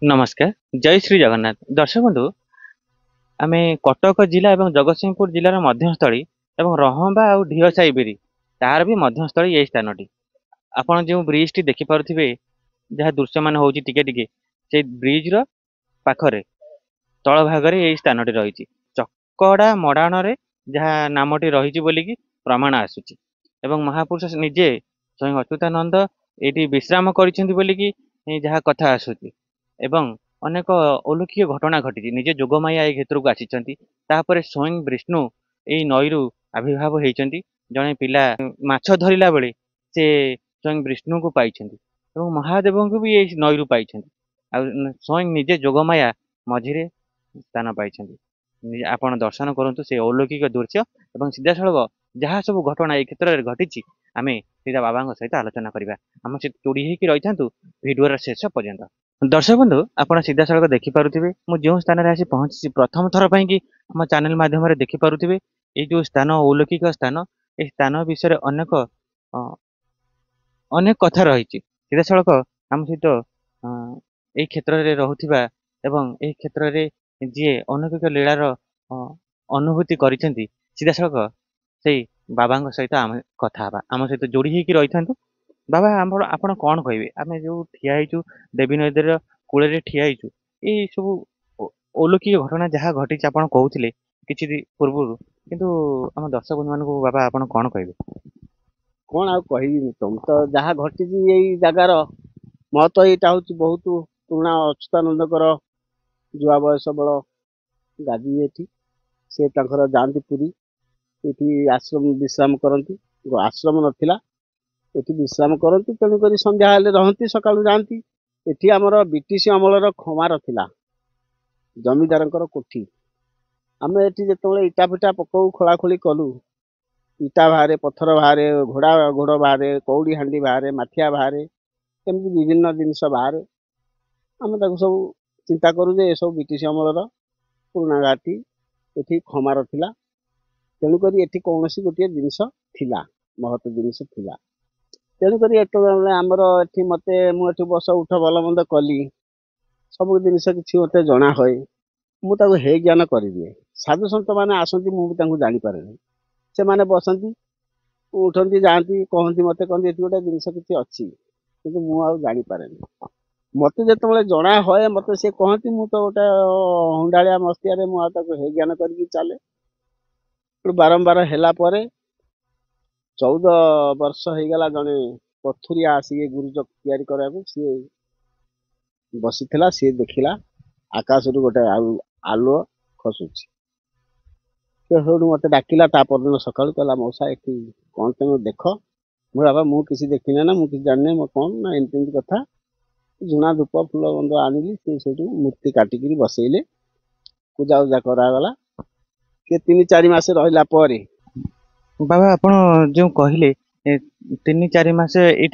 नमस्कार जय श्री जगन्नाथ दर्शक बंधु आम कटक जिला और जगतसिंहपुर जिलार मध्यस्थली और रहा और ढीओसाई बिरी तार भी मध्यस्थली यही स्थान टी आपड़ जो ब्रिज टी देखिपे जहाँ दृश्यमान हो टिके से ब्रिज पाखरे तल भाग यही स्थान टी रही चकड़ा मड़ाण जहाँ नामटी रही बोलिकी प्रमाण आसूची एवं महापुरुष निजे स्वयं अच्युतानंद ये विश्राम करिसेंति जहाँ कथा आसूची एवं अनेक अलौकिक घटना घटी निजे जोगमाया ए क्षेत्र को आसी स्वयं विष्णु यही नईरु आविर्भाव होती जड़े पिला माछ धरला बेले से स्वयं विष्णु को पाई महादेव को भी यही नईरु पाई स्वयं निजे जोगमाया मझिरे स्थान पाई आपण दर्शन करूँ से अलौकिक दृश्य और सीधा सड़क जहाँ सब घटना ये क्षेत्र में घटी आम सीधा बाबा सहित आलोचना करवा आम सहित जोड़ी होकर रही था भिडियो शेष पर्यंत दर्शक बंधु आप सीधा सड़क देखिपे मुझे जो स्थान में आसी पहुंची प्रथम थर पर आम चैनल मध्यम देखिपे ये जो स्थान अलौकिक स्थान ये स्थान विषय अनेक अनेक कथा रही सीधा सड़क आम सहित ये क्षेत्र में रोकवा एवं ये क्षेत्र में जी अलौकिक लीलार अनुभूति कर सीधा सड़क से बाबा सहित आम कथा आम सहित जोड़ी होकर रही था बाबा आप कौन कहे आम जो ठिया देवी नदी कूल ठिया ये सब अलौकिक घटना जहाँ घटी आप कहते कि पूर्व किंतु आम दर्शक बंधु मान बाबा आप कौन कहे कौन आ कह तुम तो जहाँ घटी यही जगार महत्व यहाँ हूँ बहुत पुराणा अच्युतानंदकर जुआ बयस बड़ गादी ये से जाती पुरी ये आश्रम विश्राम करती आश्रम नथिला ये विश्राम करती तेणुक संध्या रहती सका जाती ये आमर ब्रिटिश अमलर खमार थिला जमीदार कोठी आम ये जो इटा फिटा पकऊ खोलाखोली कलु इटा बाहर पत्थर बाहर घोड़ा घोड़ बाहर कौड़ी हांडी बाहर माठिया बाहर एमती विभिन्न जिनस बाहर आम सब चिंता करूँ ये सब ब्रिटिश अमलर पुराणा घाटी ये खमार थिला तेणुक ये कौन गोटे जिनस थिला महत्व जिनस थिला तेणुक आमर ये मत मुझे बस उठ भल मंद कली सब जिनस कि मत जना हुए मुझे हे ज्ञान करदिए साधु सत मैंने आसती मुझे जापे से मैंने बसती उठती जाती कहती मत कहते ये गोटे जिनस किसी अच्छी कि मुझे मत जो जना हुए मत सी कहती मुझे तो गोटे हुंडाड़िया मस्तिया मुझे हे ज्ञान करके चले बारंबार है 14 वर्ष हो गला जड़े पथुरिया आसिक गुरुज तैयारी कराया सी बसी सी देखला आकाश गोटे आलुओ खसुची मत डाकिला दिन सका कहला मौसा ये कौन तुम देख मुझे बाबा मुझे किसी देखी ना मुझे जानी मो कौन ना एमती कथा झुणा धूप फूल बंद आनिली से मूर्ति काटिकी बसैले पूजा उजा करागला के 3-4 मास रहा बाबा आप जो कहले 3-4 मास ये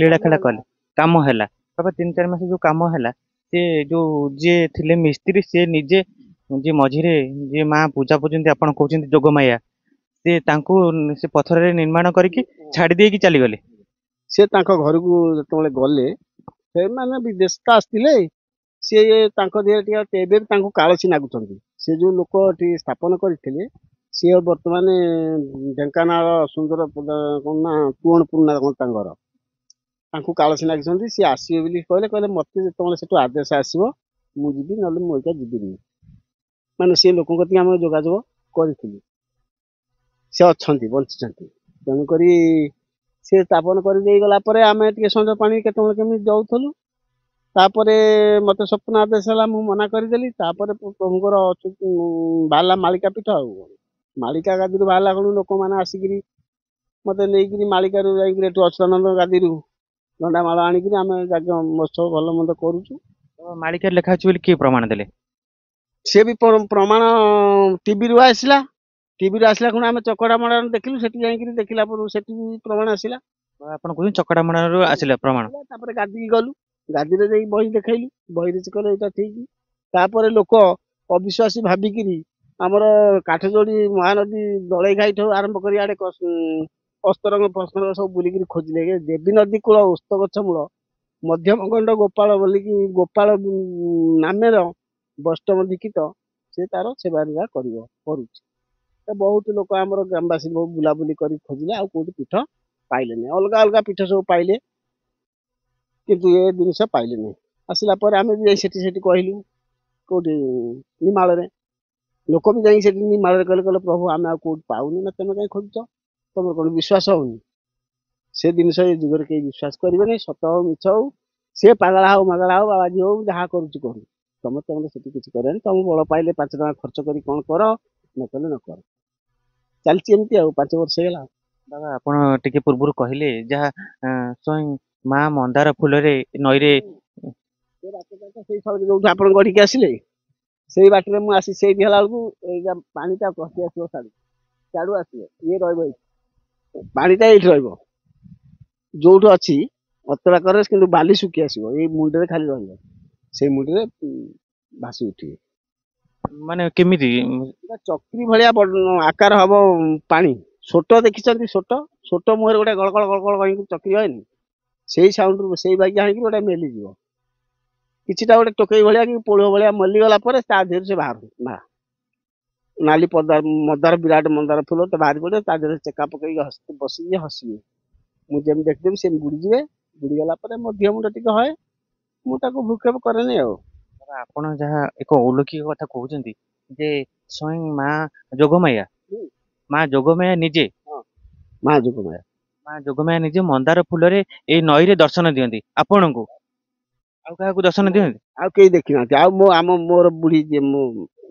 लीला खेला कले कम है बाबा 3-4 मास जो कम है सी जो जी थे मिस्त्री सी निजे जी मझिरे जी माँ पूजा पूजती आप कहते जोगमाया से पथर निर्माण करके छाड़ी देकी चली गले से घर को जो गले से मैंने विदेश आसते सी देह कालसी नागुंट से जो लोक स्थापन करते सी बर्तमान ढेंकानाल सुंदर कौन ना तुण पुरना कालसी नागी सी आसवे बोली कहले कहले मत जो आदेश आसो मुझे ना मुझे जीविनी माने सी लोक आम जोगाजोग करी से अच्छा बंची तेणुक सी स्थापन कर आम टे संज पानी केमी जाऊलु तापर मत स्वप्न आदेश है मुझे मना करदेली प्रभुकर बाहर मालिका पीठ मालिका गादी बाहर कौन लोक मैंने आसिक मत नहीं मालिका अच्युतानंद गादी गंडामाल आणिक आम यज्ञ महोत्सव भल मंद करुचु मालिका लिखा किए प्रमाण देले सी भी प्रमाण टीवी रू आसला टीवी आसला खुण आम चकड़ा मड़ा देखिलु से देखला से प्रमाण आसला आप चकड़ा मड़ा आसला प्रमाण गादी गलु गादी बही देखली बही से कहले यहाँ ठीक तापर लोक अविश्वासी भाविकी आमर काठजोड़ी महानदी दलई घाई ठू आरंभ कर अस्तरंग फस्तरंग सब बुलिक खोजिले देवी नदी कूल उस्त गछ मूल ମଧ୍ୟମଗଣ୍ଡ ଗୋପାଳ ବୋଲିକି ଗୋପାଳ ନାମେର ବୈଷ୍ଣବ ଦୀକ୍ଷିତ ସେ ତାର ସେବା କରୁଛି। ତ ବହୁତ ଲୋକ ଆମର ଗ୍ରାମବାସୀ ବହୁ ବୁଲାବୁଲି କରି ଖୋଜିଲେ ଆଉ କୋଉଠି ପୀଠ ପାଇଲେନି। ଅଲଗା ଅଲଗା ପୀଠ ସବୁ ପାଇଲେ କିନ୍ତୁ ଏ ଜିନିଷ ପାଇଲେନି। ଆସିଲା ପରେ ଆମେ ବି ଯାଇ ସେଠି କହିଲୁ କୋଉଠି ନିମାଳରେ। ଲୋକ ବି ଯାଇକି ସେଠି ନିମାଳରେ କହିଲେ ପ୍ରଭୁ ଆମେ ଆଉ କୋଉଠି ପାଉନି। ନା ତମେ କାହିଁ ଖୋଜୁଛ? ତମର କଣ ବିଶ୍ୱାସ ହଉନି? ସେ ଜିନିଷ ଏ ଯୁଗରେ କେହି ବିଶ୍ୱାସ କରିବେନି। ସତ ହଉ ମିଛ ହଉ, ସେ ପାଗଳା ହଉ ମାଗଳା ହଉ ବାବାଜୀ ହଉ ଯାହା କରୁଛି କରୁ, ତମର ସେଠି କିଛି କରିବନି। ତମ ବଳ ପାଇଲେ 5 ଟଙ୍କା ଖର୍ଚ୍ଚ କରି କଣ କର, ନ କଲେ ନ କର। ଚାଲିଛି ଏମିତି ଆଉ 5 ବର୍ଷ ହେଇଗଲା। ବାବା ଆପଣ ଟିକେ ପୂର୍ବରୁ କହିଲେ ଯାହା ସ୍ୱୟଂ ମା ମନ୍ଦାର ଫୁଲରେ ନଈରେ ସେ ବାଟଟା ସେଇ ଯୋଉଠୁ ଆପଣ ଗଢିକି ଆସିଲେ ସେଇ ବାଟରେ ମୁଁ ଆସି ସେଇଠି ହେଲା ବେଳକୁ ଏଇଟା ପାଣିଟା ପଶି ଆସିବ ସିଆଡୁ ଆସିବ, ଇଏ ରହିବ ଏଇଠି, ପାଣିଟା ଏଇଠି ରହିବ ଯୋଉଠୁ ଅଛି ଅତଡା କରେ, କିନ୍ତୁ ବାଲି ଶୁଖି ଆସିବ ଏଇ ମୁଣ୍ଡରେ ଖାଲି ରହିବ। ସେଇ ମୁଣ୍ଡରେ ଭାସି ଉଠିବେ। ମାନେ କେମିତି ଚକ୍ରି ଭଳିଆ ଆକାର ହବ ପାଣି। ସୋଟ ଦେଖିଛନ୍ତି? ସୋଟ ମୁହଁରେ ଗୋଟେ ଗଳଗଳ ଗଳଗଳ କରିକି ଚକ୍ରି ହଏନି, ସେଇ ସାଉଣ୍ଡ ସେଇ ବାଗିଆ ହେଇକି ଗୋଟେ ମେଲିଯିବ। କିଛିଟା ଗୋଟେ ଟୋକେଇ ଭଳିଆ କି ପୋଳ ଭଳିଆ ମଲିଗଲା ପରେ ତା ଦେହରେ ସେ ବାହାରୁ ନାଲି ମନ୍ଦାର ବିରାଟ ମନ୍ଦାର ଫୁଲ ତ ବାହାରି ପଡିବ, ତା ଦେହରେ ଚେକା ପକେଇକି ବସିକି ହସିବେ। ମୁଁ ଯେମିତି ଦେଖିଦେବି ସେମିତି ବୁଡିଯିବେ। ବୁଡିଗଲା ପରେ ମୋ ଦିହ ମୁଣ୍ଡ ଟିକେ ହଏ, ମୁଁ ତାକୁ ଭ୍ରୂକ୍ଷେପ କରେନି ଆଉ। ଆପଣ ଯାହା ଏକ ଅଲୌକିକ କଥା କହୁଛନ୍ତି ଯେ ସ୍ୱୟଂ ମା ଯୋଗମାୟା, ମା ଯୋଗମାୟା ନିଜେ ହଁ, ମା ଯୋଗମାୟା। ମା ଯୋଗମାୟା ନିଜେ ମନ୍ଦାର ଫୁଲରେ ଏଇ ନଈରେ ଦର୍ଶନ ଦିଅନ୍ତି ଆପଣଙ୍କୁ, ଆଉ କାହାକୁ ଦର୍ଶନ ଦିଅନ୍ତି? ଆଉ କେହି ଦେଖିନାହାନ୍ତି। ଆଉ ମୋର ବୁଢୀ ଯିଏ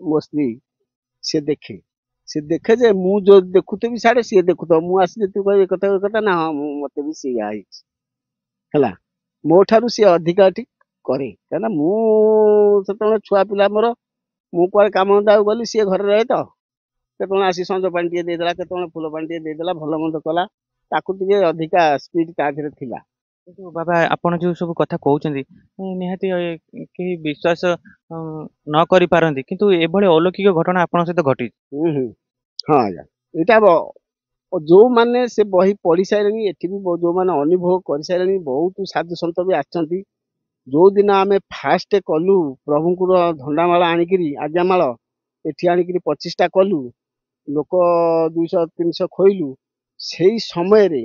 ମୋ ସ୍ତ୍ରୀ, ସେ ଦେଖେ ଯେ ମୁଁ ଯୋଉ ଦେଖୁଥିବି ସାଡେ ସିଏ ଦେଖୁଥିବ। ମୁଁ ଆସି ଯେତିକି କହିବି ଏ କଥା ନା, ହଁ ମତେ ବି ସେଇଆ ହେଇଛି ହେଲା। ମୋ ଠାରୁ ସିଏ ଅଧିକା ଏଠି କରେ, କାହିଁକିନା ମୁଁ ସେତେବେଳେ ଛୁଆ ପିଲା ମୋର, ମୁଁ କୁଆଡେ କାମ ଧନ୍ଦାକୁ ଗଲି ସିଏ ଘରେ ରହେ ତ। କେତେବେଳେ ଆସି ସଞ୍ଜ ପାଣି ଟିକେ ଦେଇଦେଲା, କେତେବେଳେ ଫୁଲ ପାଣି ଟିକେ ଦେଇଦେଲା, ଭଲ ମନ୍ଦ କଲା। ତାକୁ ଟିକେ ଅଧିକା ସ୍ପିଡ ତା ଦେହରେ ଥିଲା। କିନ୍ତୁ ବାବା ଆପଣ ଯୋଉ ସବୁ କଥା କହୁଛନ୍ତି ନିହାତି କେହି ବିଶ୍ୱାସ ନ କରିପାରନ୍ତି, କିନ୍ତୁ ଏଭଳି ଅଲୌକିକ ଘଟଣା ଆପଣଙ୍କ ସହିତ ଘଟିଛି। ହୁଁ ହୁଁ, ହଁ ଆଜ୍ଞା। ଏଇଟା ଯୋଉମାନେ ସେ ବହି ପଢି ସାରିଲେଣି, ଏଠି ବି ଯୋଉମାନେ ଅନୁଭବ କରିସାରିଲେଣି, ବହୁତ ସାଧୁ ସନ୍ଥ ବି ଆସିଛନ୍ତି। ଯୋଉ ଦିନ ଆମେ ଫାଷ୍ଟ କଲୁ ପ୍ରଭୁଙ୍କର ଧଣ୍ଡାମାଳ ଆଣିକିରି, ଆଜ୍ଞାମାଳ ଏଠି ଆଣିକିରି 25ଟା କଲୁ, ଲୋକ 200-300 ଖୋଇଲୁ। ସେଇ ସମୟରେ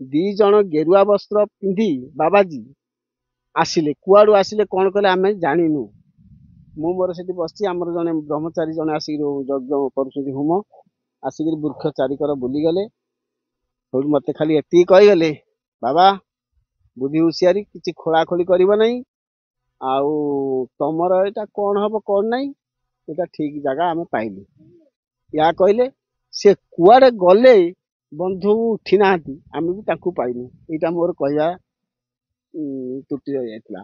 2 ଜଣ ଗେରୁଆ ବସ୍ତ୍ର ପିନ୍ଧି ବାବାଜୀ ଆସିଲେ। କୁଆଡୁ ଆସିଲେ କଣ କଲେ ଆମେ ଜାଣିନୁ। ମୁଁ ମୋର ସେଠି ବସିଛି, ଆମର ଜଣେ ବ୍ରହ୍ମଚାରୀ ଜଣେ ଆସିକି ଯଜ୍ଞ କରୁଛନ୍ତି ହୋମ, ଆସିକିରି ବୃକ୍ଷ ଚାରିକର ବୁଲିଗଲେ। ସେଇଠୁ ମତେ ଖାଲି ଏତିକି କହିଗଲେ, ବାବା ବୁଦ୍ଧି ହୁସିଆରି, କିଛି ଖୋଳାଖୋଳି କରିବ ନାହିଁ। ଆଉ ତମର ଏଇଟା କଣ ହବ କଣ ନାହିଁ, ଏଇଟା ଠିକ ଜାଗା ଆମେ ପାଇଲୁ। ୟା କହିଲେ ସେ କୁଆଡେ ଗଲେ ବନ୍ଧୁ ଉଠି ନାହାନ୍ତି, ଆମେ ବି ତାଙ୍କୁ ପାଇନୁ। ଏଇଟା ମୋର କହିବା ତ୍ରୁଟି ରହିଯାଇଥିଲା।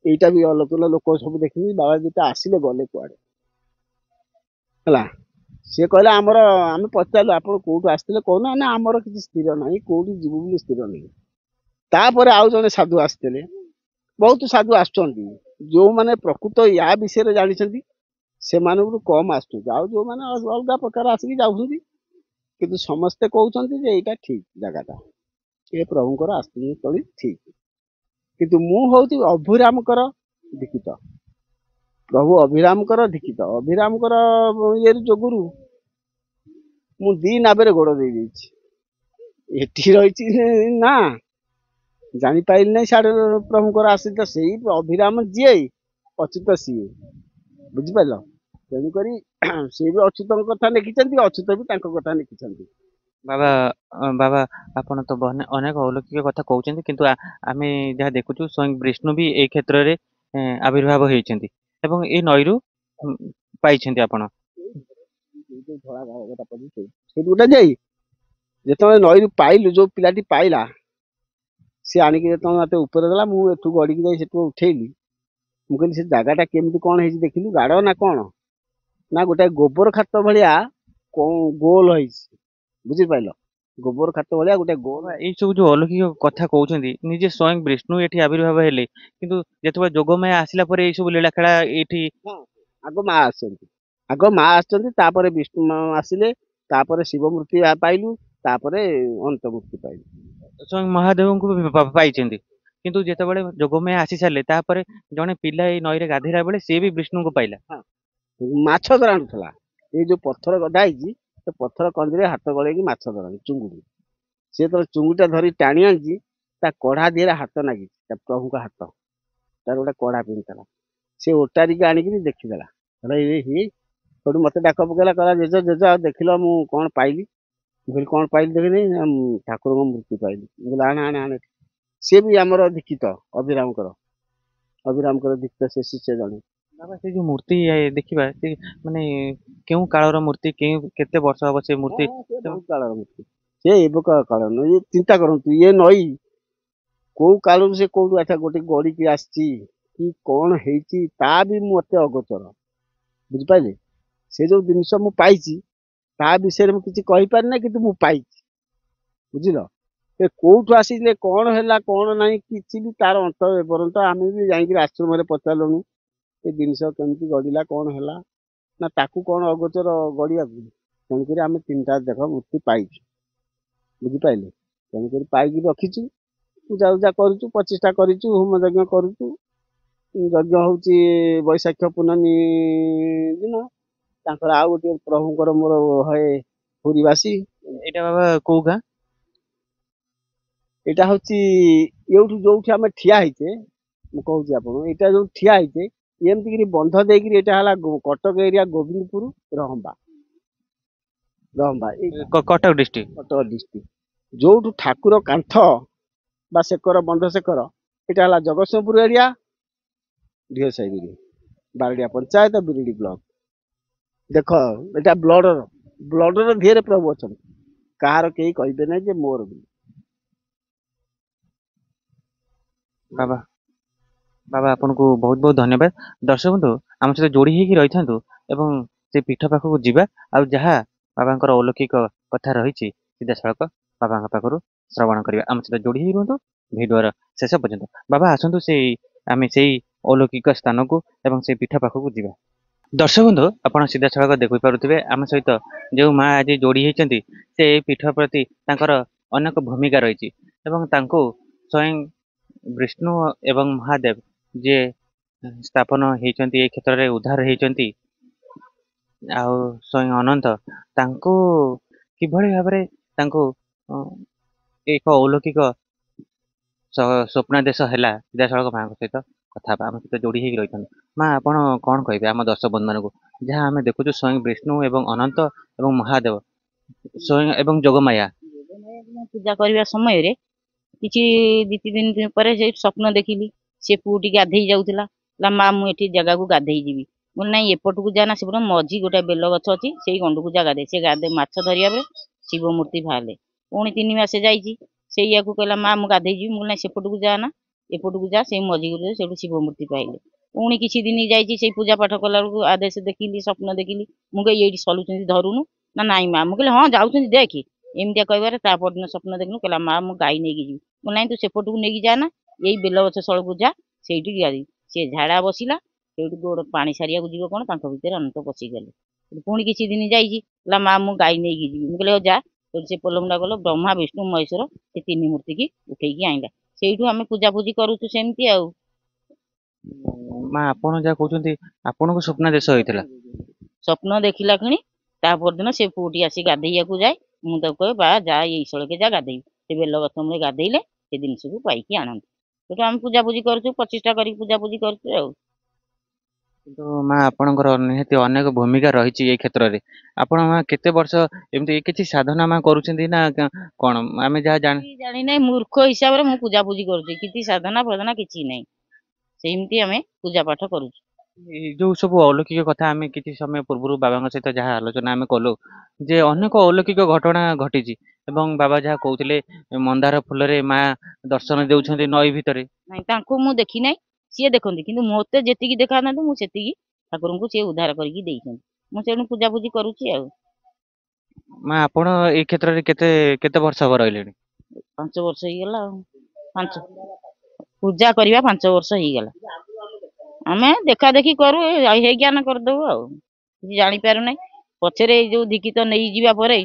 ଏଇଟା ବି ଅଲଗା ଲୋକ ସବୁ ଦେଖିବି, ବାବା ଦିଟା ଆସିଲେ ଗଲେ କୁଆଡେ ହେଲା। ସିଏ କହିଲା ଆମେ ପଚାରିଲୁ ଆପଣ କୋଉଠୁ ଆସିଥିଲେ କହୁନା, ନା ଆମର କିଛି ସ୍ଥିର ନାହିଁ, କୋଉଠି ଯିବୁ ବୋଲି ସ୍ଥିର ନାହିଁ। ତାପରେ ଆଉ ଜଣେ ସାଧୁ ଆସିଥିଲେ। ବହୁତ ସାଧୁ ଆସୁଛନ୍ତି, ଯୋଉମାନେ ପ୍ରକୃତ ୟା ବିଷୟରେ ଜାଣିଛନ୍ତି ସେମାନଙ୍କୁ କମ ଆସୁଛନ୍ତି, ଆଉ ଯୋଉମାନେ ଅଲଗା ପ୍ରକାର ଆସିକି ଯାଉଛନ୍ତି। କିନ୍ତୁ ସମସ୍ତେ କହୁଛନ୍ତି ଯେ ଏଇଟା ଠିକ ଜାଗାଟା, ଏ ପ୍ରଭୁଙ୍କର ଆସ୍ତି ସ୍ଥଳୀ ଠିକ। କିନ୍ତୁ ମୁଁ ହଉଛି ଅଭିରାମଙ୍କର ଦୀକ୍ଷିତ। ପ୍ରଭୁ ଅଭିରାମଙ୍କର ଦୀକ୍ଷିତ। ଅଭିରାମଙ୍କର ଇଏ ଯୋଗୁରୁ ମୁଁ 2 ନାବରେ ଗୋଡ ଦେଇଦେଇଛି। ଏଠି ରହିଛି ନା ଜାଣିପାରିଲି ନାହିଁ ସାଡେ ପ୍ରଭୁଙ୍କର ଆଶ୍ରିତ ସେଇ ଅଭିରାମ ଯିଏ ଅଚ୍ୟୁତ ସିଏ, ବୁଝିପାରିଲ? ତେଣୁକରି ସିଏ ବି ଅଚ୍ୟୁତଙ୍କ କଥା ଲେଖିଛନ୍ତି, ଅଚ୍ୟୁତ ବି ତାଙ୍କ କଥା ଲେଖିଛନ୍ତି। ବାବା ବାବା ଆପଣ ତ ଅନେକ ଅଲୌକିକ କଥା କହୁଛନ୍ତି, କିନ୍ତୁ ଆମେ ଯାହା ଦେଖୁଛୁ ସ୍ୱୟଂ ବିଷ୍ଣୁ ବି ଏଇ କ୍ଷେତ୍ରରେ ଆବିର୍ଭାବ ହେଇଛନ୍ତି ଏବଂ ଏଇ ନଈରୁ ପାଇଛନ୍ତି ଆପଣ। ସେଇଠୁ ଗୋଟେ ଯାଇ ଯେତେବେଳେ ନଈରୁ ପାଇଲୁ, ଯୋଉ ପିଲାଟି ପାଇଲା ସିଏ ଆଣିକି ଯେତେବେଳେ ମତେ ଉପରେ ଦେଲା, ମୁଁ ଏଠୁ ଗଡିକି ଯାଇ ସେଠୁ ଉଠେଇଲି। ମୁଁ କହିଲି ସେ ଜାଗାଟା କେମିତି କଣ ହେଇଛି ଦେଖିଲୁ, ଗାଢ ନା କଣ? ନା ଗୋଟେ ଗୋବର ଖାତ ଭଳିଆ ଗୋଲ ହେଇଛି, ବୁଝିପାରିଲ? ଗୋବର ଖାତ ଭଳିଆ ଗୋଟେ ବାବା ଗୋଲ। ଏଇ ସବୁ ଯୋଉ ଅଲୌକିକ କଥା କହୁଛନ୍ତି, ନିଜେ ସ୍ୱୟଂ ବିଷ୍ଣୁ ଏଠି ଆବିର୍ଭାବ ହେଲେ, କିନ୍ତୁ ଯେତେବେଳେ ଯୋଗମାୟା ଆସିଲା ପରେ ଏଇ ସବୁ ଲୀଳା ଖେଳା ଏଇଠି ହଁ, ଆଗ ମା ଆସିଛନ୍ତି। ତାପରେ ବିଷ୍ଣୁ ଆସିଲେ, ତାପରେ ଶିବ ମୂର୍ତ୍ତି ପାଇଲୁ, ତାପରେ ଅନନ୍ତ ମୂର୍ତ୍ତି ପାଇଲୁ। ସ୍ୱୟଂ ମହାଦେବଙ୍କୁ ବି ପାଇଛନ୍ତି, କିନ୍ତୁ ଯେତେବେଳେ ଯୋଗମାୟା ଆସି ସାରିଲେ ତାପରେ ଜଣେ ପିଲା ଏଇ ନଈରେ ଗାଧେଇଲା ବେଳେ ସିଏ ବି ବିଷ୍ଣୁଙ୍କୁ ପାଇଲା। ମାଛ ଧରା ଆଣୁଥିଲା। ଏଇ ଯୋଉ ପଥର ଗଦା ହେଇଛି ସେ ପଥର କନ୍ଦିରେ ହାତ ଗଳେଇକି ମାଛ ଧରନ୍ତି ଚୁଙ୍ଗୁଡି। ସେ ଯେତେବେଳେ ଚୁଙ୍ଗୁଡିଟା ଧରି ଟାଣି ଆଣିଛି ତା କଢା ଦିହରେ ହାତ ନାଗିଛି, ତା ପ୍ରଭୁଙ୍କ ହାତ, ତାର ଗୋଟେ କଢା ପିନ୍ଧିଥିଲା। ସେ ଓଟାରିକି ଆଣିକିରି ଦେଖିଦେଲା, କହିଲା ସେଠୁ ମତେ ଡାକ ପକେଇଲା, କହିଲା ଜେଜ ଜେଜ ଆଉ ଦେଖିଲ ମୁଁ କଣ ପାଇଲି। ମୁଁ କହିଲି କଣ ପାଇଲି ଦେଖିନି ନା, ମୁଁ ଠାକୁରଙ୍କ ମୂର୍ତ୍ତି ପାଇଲି। ମୁଁ କହିଲି ଆଣେ ଆଣେ ଆଣେ। ସିଏ ବି ଆମର ଦୀକ୍ଷିତ, ଅଭିରାମଙ୍କର ଦୀକ୍ଷିତ ସେ ଶିଷ୍ୟ ଜଣେ। ବାବା ସେ ଯୋଉ ମୂର୍ତ୍ତି ଦେଖିବା ସେ ମାନେ କେଉଁ କାଳର ମୂର୍ତ୍ତି, କେତେ ବର୍ଷ ହବ ସେ ମୂର୍ତ୍ତି? ସେ ବହୁତ କାଳର ମୂର୍ତ୍ତି, ସେ ଏବେକା କାଳ ନୁହେଁ। ଇଏ ଚିନ୍ତା କରନ୍ତୁ, ଇଏ ନଈ କୋଉ କାଳରୁ ସେ କୋଉଠୁ ଆଚ୍ଛା ଗୋଟେ ଗଡିକି ଆସିଛି କି କଣ ହେଇଛି ତା ବି ମତେ ଅଗୋଚର, ବୁଝିପାରିଲେ। ସେ ଯୋଉ ଜିନିଷ ମୁଁ ପାଇଛି ତା ବିଷୟରେ ମୁଁ କିଛି କହିପାରିନି, କିନ୍ତୁ ମୁଁ ପାଇଛି, ବୁଝିଲ। ଏ କୋଉଠୁ ଆସିଲେ କଣ ହେଲା କଣ ନାହିଁ କିଛି ବି ତାର ଅନ୍ତ ଏପର୍ଯ୍ୟନ୍ତ ଆମେ ବି ଯାଇକିରି ଆଶ୍ରମରେ ପଚାରିଲୁଣି ଏ ଜିନିଷ କେମିତି ଗଡ଼ିଲା କଣ ହେଲା, ନା ତାକୁ କଣ ଅଗୋଚର ଗଡ଼ିବାକୁ। ତେଣୁକରି ଆମେ ତିନିଟା ଦେଖ ମୂର୍ତ୍ତି ପାଇଛୁ, ବୁଝିପାରିଲେ। ତେଣୁକରି ପାଇକି ରଖିଛୁ, ପୂଜା ଉଜା କରୁଛୁ, ପ୍ରତିଷ୍ଠା କରିଛୁ, ହୋମ ଯଜ୍ଞ କରୁଛୁ। ଯଜ୍ଞ ହଉଛି ବୈଶାଖ ପୂର୍ଣ୍ଣମୀ ଦିନ। ତାଙ୍କର ଆଉ ଗୋଟେ ପ୍ରଭୁଙ୍କର ମୋର ହଏ ପୁରୀବାସୀ। ଏଇଟା ବାବା କୋଉ ଗାଁ? ଏଇଟା ହଉଛି ଏଇଠୁ ଯୋଉଠି ଆମେ ଠିଆ ହେଇଛେ, ମୁଁ କହୁଛି ଆପଣ, ଏଇଟା ଯୋଉ ଠିଆ ହେଇଛେ ଏମିତିକିରି ବନ୍ଧ ଦେଇକିରି ଏଇଟା ହେଲା କଟକ ଏରିଆ ଗୋବିନ୍ଦପୁର ରହମ୍ବା। ଏଇଟା କଟକ ଡିଷ୍ଟ୍ରିକ୍ଟ। କଟକ ଡିଷ୍ଟ୍ରିକ୍ଟ। ଯୋଉଠୁ ଠାକୁର କାନ୍ଥ ବା ସେକର ବନ୍ଧ ସେକର ଏଇଟା ହେଲା ଜଗତସିଂହପୁର ଏରିଆ, ଢିଅସାହି ବିରି, ବାରଡିଆ ପଞ୍ଚାୟତ, ବିରିଡି ବ୍ଲକ। ଦେଖ ଏଇଟା ବ୍ଲଡର ଧିଏରେ ପ୍ରଭୁ ଅଛନ୍ତି, କାହାର କେହି କହିବେ ନାହିଁ ଯେ ମୋର ବୋଲି। ବାବା ବାବା ଆପଣଙ୍କୁ ବହୁତ ବହୁତ ଧନ୍ୟବାଦ। ଦର୍ଶକ ବନ୍ଧୁ ଆମ ସହିତ ଯୋଡି ହେଇକି ରହିଥାନ୍ତୁ ଏବଂ ସେ ପୀଠ ପାଖକୁ ଯିବା, ଆଉ ଯାହା ବାବାଙ୍କର ଅଲୌକିକ କଥା ରହିଛି ସିଧାସଳଖ ବାବାଙ୍କ ପାଖରୁ ଶ୍ରବଣ କରିବା। ଆମ ସହିତ ଯୋଡି ହେଇ ରୁହନ୍ତୁ ଭିଡିଓର ଶେଷ ପର୍ଯ୍ୟନ୍ତ। ବାବା ଆସନ୍ତୁ ଆମେ ସେଇ ଅଲୌକିକ ସ୍ଥାନକୁ ଏବଂ ସେଇ ପୀଠ ପାଖକୁ ଯିବା। ଦର୍ଶକ ବନ୍ଧୁ ଆପଣ ସିଧାସଳଖ ଦେଖିପାରୁଥିବେ ଆମ ସହିତ ଯେଉଁ ମା ଆଜି ଯୋଡି ହେଇଛନ୍ତି ସେ ଏହି ପୀଠ ପ୍ରତି ତାଙ୍କର ଅନେକ ଭୂମିକା ରହିଛି ଏବଂ ତାଙ୍କୁ ସ୍ୱୟଂ ବିଷ୍ଣୁ ଏବଂ ମହାଦେବ ଯିଏ ସ୍ଥାପନ ହେଇଛନ୍ତି ଏ କ୍ଷେତ୍ରରେ ଉଦ୍ଧାର ହେଇଛନ୍ତି, ଆଉ ସ୍ୱୟଂ ଅନନ୍ତ ତାଙ୍କୁ କିଭଳି ଭାବରେ ତାଙ୍କୁ ଏକ ଅଲୌକିକ ସ୍ୱପ୍ନାଦେଶ ହେଲା, ସିଧାସଳଖ ମାଙ୍କ ସହିତ କଥା ହେବା। ଆମ ସହିତ ଯୋଡି ହେଇକି ରହିଛନ୍ତି। ମା ଆପଣ କଣ କହିବେ ଆମ ଦର୍ଶକ ବନ୍ଧୁ ମାନଙ୍କୁ? ଯାହା ଆମେ ଦେଖୁଛୁ ସ୍ୱୟଂ ବିଷ୍ଣୁ ଏବଂ ଅନନ୍ତ ଏବଂ ମହାଦେବ ସ୍ୱୟଂ ଏବଂ ଯୋଗମାୟା। ପୂଜା କରିବା ସମୟରେ କିଛି ଦି ତିନି ଦିନ ପରେ ସେ ସ୍ୱପ୍ନ ଦେଖିଲି, ସେ ପୁଅଟି ଗାଧେଇ ଯାଉଥିଲା, କହିଲା ମା ମୁଁ ଏଠି ଜାଗାକୁ ଗାଧେଇ ଯିବି। ମୁଁ ନାଇଁ ଏପଟକୁ ଯା ନା, ସେପଟ ମଝି ଗୋଟେ ବେଲ ଗଛ ଅଛି ସେଇ ଗଣ୍ଡକୁ ଯା ଗାଧେ। ସେ ମାଛ ଧରିବା ବେଳେ ଶିବ ମୂର୍ତ୍ତି ବାହାରିଲେ। ପୁଣି 3 ମାସ ଯାଇଛି, ସେଇଆକୁ କହିଲା ମା ମୁଁ ଗାଧେଇ ଯିବି। ମୁଁ ନାଇଁ ସେପଟକୁ ଯା ନା, ଏପଟକୁ ଯା, ସେଇ ମଝି ସେଠୁ ଶିବ ମୂର୍ତ୍ତି ପାଇଲେ। ପୁଣି କିଛି ଦିନ ଯାଇଛି, ସେଇ ପୂଜା ପାଠ କଲା ବେଳକୁ ଆଦେଶ ଦେଖିଲି, ସ୍ୱପ୍ନ ଦେଖିଲି। ମୁଁ କହିଲି ଏଇଠି ସଲୁଛନ୍ତି ଧରୁନୁ, ନା ନାଇଁ ମା। ମୁଁ କହିଲି ହଁ ଯାଉଛନ୍ତି ଦେଖି, ଏମିତିଆ କହିବାରେ ତା ପରଦିନ ସ୍ୱପ୍ନ ଦେଖିଲୁ, କହିଲା ମା ମୁଁ ଗାଈ ନେଇକି ଯିବି। ମୁଁ ନାଇଁ ତୁ ସେପଟକୁ ନେଇକି ଯା ନା, ଏଇ ବେଲଗଛ ସଳକୁ ଯା, ସେଇଠିକି ଗାଧେଇ। ସେ ଝାଡା ବସିଲା, ସେଇଠୁ ଗୋଡ ପାଣି ସାରିବାକୁ ଯିବ କଣ, ତାଙ୍କ ଭିତରେ ଅନନ୍ତ ପଶିଗଲେ। ପୁଣି କିଛି ଦିନ ଯାଇଛି, କହିଲା ମା ମୁଁ ଗାଈ ନେଇକି ଯିବି। ମୁଁ କହିଲି ହଉ ଯା। ସେଠୁ ସେ ପୋଲମୁଣ୍ଡା ଗଲ, ବ୍ରହ୍ମା ବିଷ୍ଣୁ ମହେଶ୍ୱର ସେ 3 ମୂର୍ତ୍ତିକି ଉଠେଇକି ଆଣିଲା। ସେଇଠୁ ଆମେ ପୂଜାପୂଜି କରୁଛୁ ସେମିତି ଆଉ। ମା ଆପଣ ଯାହା କହୁଛନ୍ତି ଆପଣଙ୍କୁ ସ୍ୱପ୍ନାଦେଶ ହେଇଥିଲା? ସ୍ୱପ୍ନ ଦେଖିଲା କ୍ଷଣି ତା ପରଦିନ ସେ ପୁଅଟି ଆସି ଗାଧେଇବାକୁ ଯାଏ। ମୁଁ ତାକୁ କହେ ବା ଯା ଏଇ ସଳକେ ଯା ଗାଧେଇ। ସେ ବେଲ ଗଛ ମୂଳେ ଗାଧେଇଲେ, ସେ ଜିନିଷକୁ ପାଇକି ଆଣନ୍ତି। ସେଠୁ ଆମେ ପୂଜାପୂଜି କରୁଛୁ, ପ୍ରତିଷ୍ଠା କରିକି ପୂଜାପୂଜି କରୁଛୁ ଆଉ। କିନ୍ତୁ ମା ଆପଣଙ୍କର ନିହାତି ଅନେକ ଭୂମିକା ରହିଛି ଏଇ କ୍ଷେତ୍ରରେ। ଆପଣ ମା କେତେ ବର୍ଷ ଏମିତି କିଛି ସାଧନା ମା କରୁଛନ୍ତି ନା କଣ? ଆମେ ଯାହା ଜାଣିନାହିଁ, ମୂର୍ଖ ହିସାବରେ ମୁଁ ପୂଜାପୂଜି କରୁଛି, କିଛି ସାଧନା ଫାଧନା କିଛି ନାହିଁ। ସେମିତି ଆମେ ପୂଜା ପାଠ କରୁଛୁ। ଏଇ ଯୋଉ ସବୁ ଅଲୌକିକ କଥା ଆମେ କିଛି ସମୟ ପୂର୍ବରୁ ବାବାଙ୍କ ସହିତ ଯାହା ଆଲୋଚନା ଆମେ କଲୁ, ଯେ ଅନେକ ଅଲୌକିକ ଘଟଣା ଘଟିଛି ଏବଂ ବାବା ଯାହା କହୁଥିଲେ ମନ୍ଦାର ଫୁଲରେ ମା ଦର୍ଶନ ଦେଉଛନ୍ତି ନଈ ଭିତରେ। ନାଇଁ ତାଙ୍କୁ ମୁଁ ଦେଖି ନାହିଁ, ସିଏ ଦେଖନ୍ତି, କିନ୍ତୁ ମତେ ଯେତିକି ଦେଖାନାହାନ୍ତି ମୁଁ ସେତିକି ଠାକୁରଙ୍କୁ ସିଏ ଉଦ୍ଧାର କରିକି ଦେଇଛନ୍ତି। ମୁଁ ସେଣୁ ପୂଜାପୂଜି କରୁଛି ଆଉ। ମା ଆପଣ ଏଇ କ୍ଷେତ୍ରରେ କେତେ କେତେ ବର୍ଷ ହବ ରହିଲେଣି? 5 ବର୍ଷ ହେଇଗଲା ଆଉ। ପୂଜା କରିବା 5 ବର୍ଷ ହେଇଗଲା। ଆମେ ଦେଖା ଦେଖି କରୁ, ହେଇ ଜ୍ଞାନ କରିଦବୁ ଆଉ, କିଛି ଜାଣିପାରୁନାହିଁ। ପଛରେ ଏଇ ଯୋଉ ଦୀକ୍ଷିତ ନେଇଯିବା ପରେ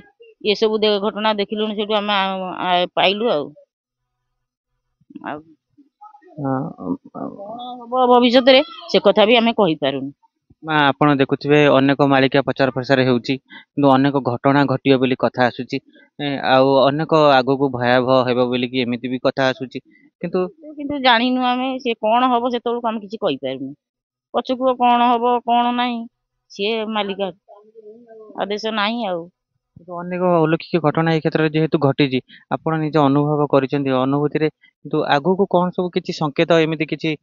ଏସବୁ ଘଟଣା ଦେଖିଲୁଣି, ସେଠୁ ଆମେ ପାଇଲୁ ଆଉ। କଣ ହବ ଭବିଷ୍ୟତରେ ସେ କଥା ବି ଆମେ କହିପାରୁନୁ। ମା ଆପଣ ଦେଖୁଥିବେ ଅନେକ ମାଳିକା ପ୍ରଚାର ପ୍ରସାର ହେଉଛି କିନ୍ତୁ ଅନେକ ଘଟଣା ଘଟିବ ବୋଲି କଥା ଆସୁଛି। ଆଉ ଅନେକ ଆଗକୁ ଭୟାବହ ହେବ ବୋଲିକି ଏମିତି ବି କଥା ଆସୁଛି କିନ୍ତୁ କିନ୍ତୁ ଜାଣିନୁ ଆମେ ସେ କଣ ହବ ସେତେବେଳକୁ ଆମେ କିଛି କହିପାରୁନୁ। ପଛକୁ କଣ ହବ କଣ ନାହିଁ ସିଏ ମାଲିକ ଆଦେଶ ନାହିଁ ଆଉ। କିନ୍ତୁ ଅନେକ ଅଲୌକିକ ଘଟଣା ଏଇ କ୍ଷେତ୍ରରେ ଯେହେତୁ ଘଟିଛି ଆପଣ ନିଜେ ଅନୁଭବ କରିଛନ୍ତି ଅନୁଭୂତିରେ କିନ୍ତୁ ଆଗକୁ କଣ ସବୁ କିଛି ସଂକେତ ଏମିତି କିଛି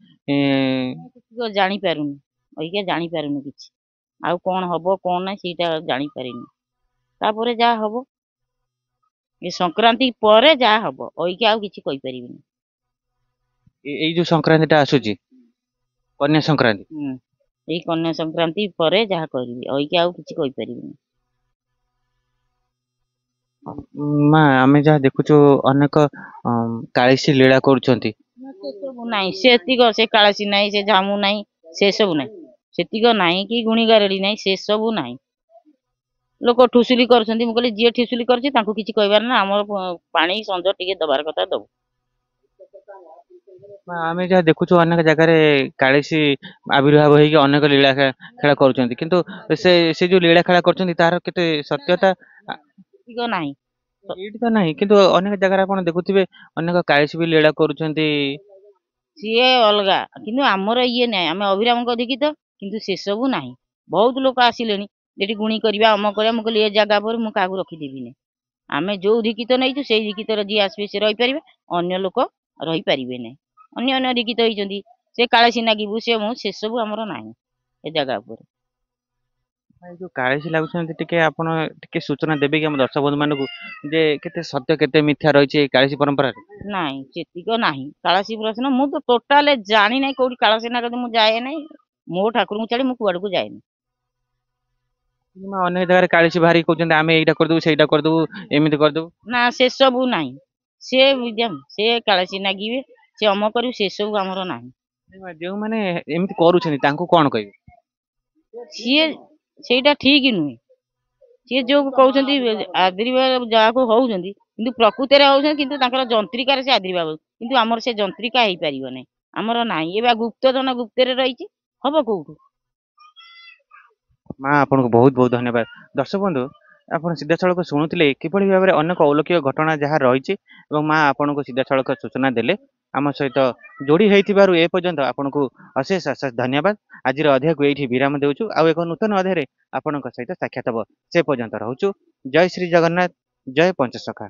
ଜାଣିପାରୁନୁ ଅଇକା ଜାଣିପାରୁନୁ କିଛି। ଆଉ କଣ ହବ କଣ ନାହିଁ ସେଇଟା ଜାଣିପାରିନି। ତାପରେ ଯାହା ହବ ଏ ସଂକ୍ରାନ୍ତି ପରେ ଯାହା ହବ ଅଇକା ଆଉ କିଛି କହିପାରିବିନି। ଏଇ ଯୋଉ ସଂକ୍ରାନ୍ତି ଟା ଆସୁଛି କନ୍ୟା ସଂକ୍ରାନ୍ତି ହୁଁ ଏଇ କନ୍ୟା ସଂକ୍ରାନ୍ତି ପରେ ଯାହା କରିବି ଅଇକା ଆଉ କିଛି କହିପାରିବିନି। ମା ଆମେ ଯାହା ଦେଖୁଛୁ ଅନେକ କାଳିଶୀ ଲୀଳା କରୁଛନ୍ତି। ସେସବୁ ନାହିଁ ସେତିକ ସେ କାଳସୀ ନାହିଁ ସେ ଝାମୁ ନାହିଁ ସେ ସବୁ ନାହିଁ ସେତିକ ନାହିଁ କି ଗୁଣି ଗାରେଡି ନାହିଁ ସେ ସବୁ ନାହିଁ। ଲୋକ ଠୁସୁଲି କରୁଛନ୍ତି ମୁଁ କହିଲି ଯିଏ ଠୁସୁଲି କରୁଛି ତାଙ୍କୁ କିଛି କହିବାର ନା ଆମର ପାଣି ସଞ୍ଜ ଟିକେ ଦବାର କଥା ଦବୁ। ଆମେ ଯାହା ଦେଖୁଛୁ ଅନେକ ଜାଗାରେ କାଳିଶୀ ଆବିର୍ଭାବ ହେଇକି ଅନେକ ଲୀଳା ଖେଳ କରୁଛନ୍ତି କିନ୍ତୁ ସେ ଯୋଉ ଲୀଳା ଖେଳା କରୁଛନ୍ତି ତାର କେତେ ସତ୍ୟତା ସେତିକ ନାହିଁ। ଏଇଠି ତ ନାହିଁ କିନ୍ତୁ ଅନେକ ଜାଗାରେ ଆପଣ ଦେଖୁଥିବେ ଅନେକ କାଳିଶୀ ବି ଲୀଳା କରୁଛନ୍ତି। ସିଏ ଅଲଗା କିନ୍ତୁ ଆମର ଇଏ ନାହିଁ ଆମେ ଅଭିରାମଙ୍କ ଦୀକ୍ଷିତ କିନ୍ତୁ ସେ ସବୁ ନାହିଁ। ବହୁତ ଲୋକ ଆସିଲେଣି ଏଠି ଗୁଣି କରିବା ଅମ କରିବା ମୁଁ କହିଲି ଏ ଜାଗା ପରେ ମୁଁ କାହାକୁ ରଖିଦେବିନି। ଆମେ ଯୋଉ ଦୀକ୍ଷିତ ନେଇଛୁ ସେଇ ଦୀକ୍ଷିତର ଯିଏ ଆସିବେ ସେ ରହିପାରିବେ ଅନ୍ୟ ଲୋକ ରହିପାରିବେ ନାହିଁ। ଅନ୍ୟ ଅନ୍ୟ ଦୀକ୍ଷିତ ହେଇଛନ୍ତି ସେ କାଳେସୀ ନାଗିବୁ ସେ ମୁଁ ସେସବୁ ଆମର ନାହିଁ ଏ ଜାଗା ଉପରେ। ଏଇ ଯୋଉ କାଳିଶୀ ଲାଗୁଛନ୍ତି ଟିକେ ଆପଣ ଟିକେ ସୂଚନା ଦେବେ କି ଆମ ଦର୍ଶକ ବନ୍ଧୁ ମାନଙ୍କୁ ଯେ କେତେ ସତ୍ୟ କେତେ ମିଥ୍ୟା ରହିଛି ଏଇ କାଳିଶୀ ପରମ୍ପରାରେ। ନାଇଁ ସେତିକ ନାହିଁ କାଳସୀ ପ୍ରଶ୍ନ ମୁଁ ତ ଟୋଟାଲ ଜାଣି ନାହିଁ କୋଉଠି କାଳସୀ ନାଗନ୍ତି ମୁଁ ଯାଏ ନାହିଁ। ମୋ ଠାକୁରଙ୍କୁ ଛାଡି ମୁଁ କୁଆଡକୁ ଯାଏନି। ଅନେକ ଜାଗାରେ କାଳିଶୀ ବାହାରି କହୁଛନ୍ତି ଆମେ ଏଇଟା କରିଦବୁ ସେଇଟା କରିଦବୁ ଏମିତି କରିଦବୁ। ନା ସେ ସବୁ ନାହିଁ ସେ କାଳସୀ ନାଗିବେ ସେ ଅମ କରିବୁ ସେ ସବୁ ଆମର ନାହିଁ। ଯେଉଁମାନେ ଏମିତି କରୁଛନ୍ତି ତାଙ୍କୁ କଣ କହିବେ? ସିଏ ସେଇଟା ଠିକ ନୁହେଁ। ସିଏ ଯୋଉ କହୁଛନ୍ତି ଆବିର୍ଭାବ ଯାହାକୁ ହଉଛନ୍ତି କିନ୍ତୁ ପ୍ରକୃତିରେ ହଉଛନ୍ତି କିନ୍ତୁ ତାଙ୍କର ଯନ୍ତ୍ରିକାରେ ସେ ଆବିର୍ଭାବ କିନ୍ତୁ ଆମର ସେ ଯନ୍ତ୍ରିକା ହେଇପାରିବ ନାହିଁ ଆମର ନାହିଁ ଏ ବା ଗୁପ୍ତ ଧନ ଗୁପ୍ତରେ ରହିଛି ହବ କୋଉଠୁ। ମା ଆପଣଙ୍କୁ ବହୁତ ବହୁତ ଧନ୍ୟବାଦ। ଦର୍ଶକ ବନ୍ଧୁ ଆପଣ ସିଧାସଳଖ ଶୁଣୁଥିଲେ କିଭଳି ଭାବରେ ଅନେକ ଅଲୌକିକ ଘଟଣା ଯାହା ରହିଛି ଏବଂ ମା ଆପଣଙ୍କୁ ସିଧାସଳଖ ସୂଚନା ଦେଲେ ଆମ ସହିତ ଯୋଡି ହେଇଥିବାରୁ ଏ ପର୍ଯ୍ୟନ୍ତ ଆପଣଙ୍କୁ ଅଶେଷ ଅଶେଷ ଧନ୍ୟବାଦ। ଆଜିର ଅଧ୍ୟାୟକୁ ଏଇଠି ବିରାମ ଦେଉଛୁ ଆଉ ଏକ ନୂତନ ଅଧ୍ୟାୟରେ ଆପଣଙ୍କ ସହିତ ସାକ୍ଷାତ ହବ ସେ ପର୍ଯ୍ୟନ୍ତ ରହୁଛୁ। ଜୟ ଶ୍ରୀ ଜଗନ୍ନାଥ ଜୟ ପଞ୍ଚସଖା।